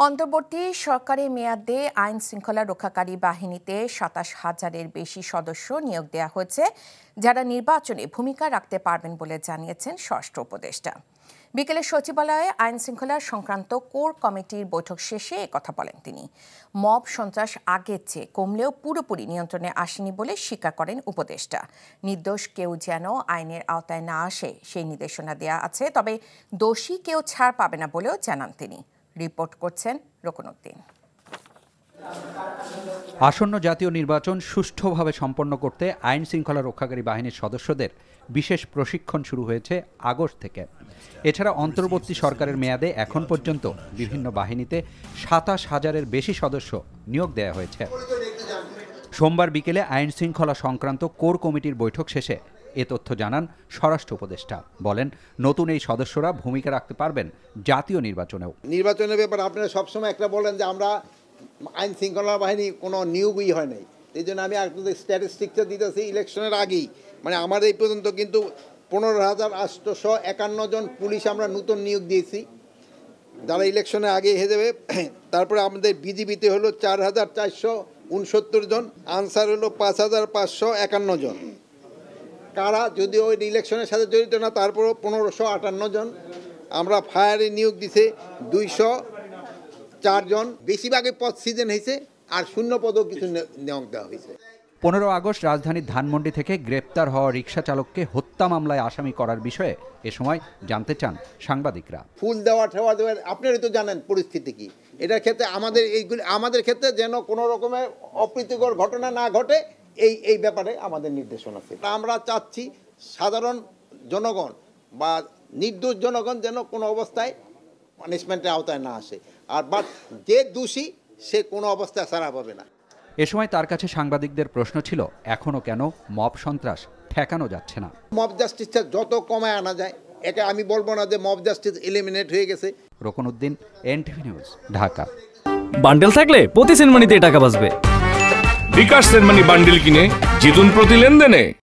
অন্তর্বর্তী সরকারের মেয়াদে আইন শৃঙ্খলা রক্ষাকারী বাহিনীতে ২৭,০০০-এর বেশি সদস্য নিয়োগ দেওয়া হয়েছে, যারা নির্বাচনে ভূমিকা রাখতে পারবেন বলে জানিয়েছেন স্বরাষ্ট্র উপদেষ্টা। বিকেলে সচিবালয়ে আইন শৃঙ্খলা সংক্রান্ত কোর কমিটির বৈঠক শেষে একথা বলেন তিনি। মব সন্ত্রাস আগের চেয়ে কমলেও পুরোপুরি নিয়ন্ত্রণে আসেনি বলে স্বীকার করেন উপদেষ্টা। নির্দোষ কেউ যেন আইনের আওতায় না আসে সেই নির্দেশনা দেওয়া আছে, তবে দোষী কেউ ছাড় পাবে না বলেও জানান তিনি। রিপোর্ট করছেন রকনউদ্দিন। আসন্ন জাতীয় নির্বাচন সুষ্ঠুভাবে সম্পন্ন করতে আইন শৃঙ্খলা রক্ষাকারী বাহিনীর সদস্যদের বিশেষ প্রশিক্ষণ শুরু হয়েছে আগস্ট থেকে। এছাড়া অন্তর্বর্তী সরকারের মেয়াদে এখন পর্যন্ত বিভিন্ন বাহিনীতে ২৭,০০০-এর বেশি সদস্য নিয়োগ দেওয়া হয়েছে। সোমবার বিকেলে আইন শৃঙ্খলা সংক্রান্ত কোর কমিটির বৈঠক শেষে এ তথ্য জানান স্বরাষ্ট্র উপদেষ্টা। বলেন, নতুন এই সদস্যরা ভূমিকা রাখতে পারবেন জাতীয় নির্বাচনেও। নির্বাচনের ব্যাপারে আপনারা সবসময় একটা বলেন যে আমরা আইন শৃঙ্খলা বাহিনী কোনো নিয়োগই হয় নাই, এই জন্য আমি আপনাদের স্ট্যাটিস্টিক্সটা দিতেছি। ইলেকশনের আগেই মানে আমার এই পর্যন্ত কিন্তু ১৫,৮৫১ জন পুলিশ আমরা নতুন নিয়োগ দিয়েছি, যারা ইলেকশনের আগে হয়ে যাবে। তারপরে আমাদের বিজিবিতে হলো ৪,৪৬৯ জন, আনসার হলো ৫,৫৫১ জন। কারা যদিও ওই ইলেকশনের সাথে জড়িত না, তারপরও ১৫৫৮ জন। আমরা ফায়ারে নিয়োগ দিছে ২০৪ জন। বেশিরভাগই পদ সিজন হয়েছে, আর শূন্য পদও কিছু নিয়োগ দেওয়া হয়েছে। ১৫ আগস্ট রাজধানীর ধানমন্ডি থেকে গ্রেপ্তার হওয়া রিকশা চালককে হত্যা মামলায় আসামি করার বিষয়ে এ সময় জানতে চান সাংবাদিকরা। ফুল দেওয়া ঠেওয়া দেওয়ার আপনারই তো জানেন পরিস্থিতি কি। এটার ক্ষেত্রে আমাদের ক্ষেত্রে যেন কোনো রকমের অপ্রীতিকর ঘটনা না ঘটে, এই ব্যাপারে আমাদের নির্দেশনা আছে। আমরা চাচ্ছি সাধারণ জনগণ বা নির্দোষ জনগণ যেন কোনো অবস্থায় পানিশমেন্টের আওতায় না আসে, আর বাট যে দোষী সে কোনো অবস্থায় ছাড়া পাবে না। এ সময় তার কাছে সাংবাদিকদের প্রশ্ন ছিল, এখনো কেন মব সন্ত্রাস ঠেকানো যাচ্ছে না। মব জাস্টিসটা যত কমায় আনা যায়, এটা আমি বলবো না যে মব জাস্টিস এলিমিনেট হয়ে গেছে। রকনউদ্দিন, এনটিভি নিউজ, ঢাকা। বান্ডেল থাকলে প্রতি সেনমানিতে টাকা বাঁচবে। বিকাশ সেনমানি বান্ডেল কিনে জিতুন প্রতি লেনদেনে।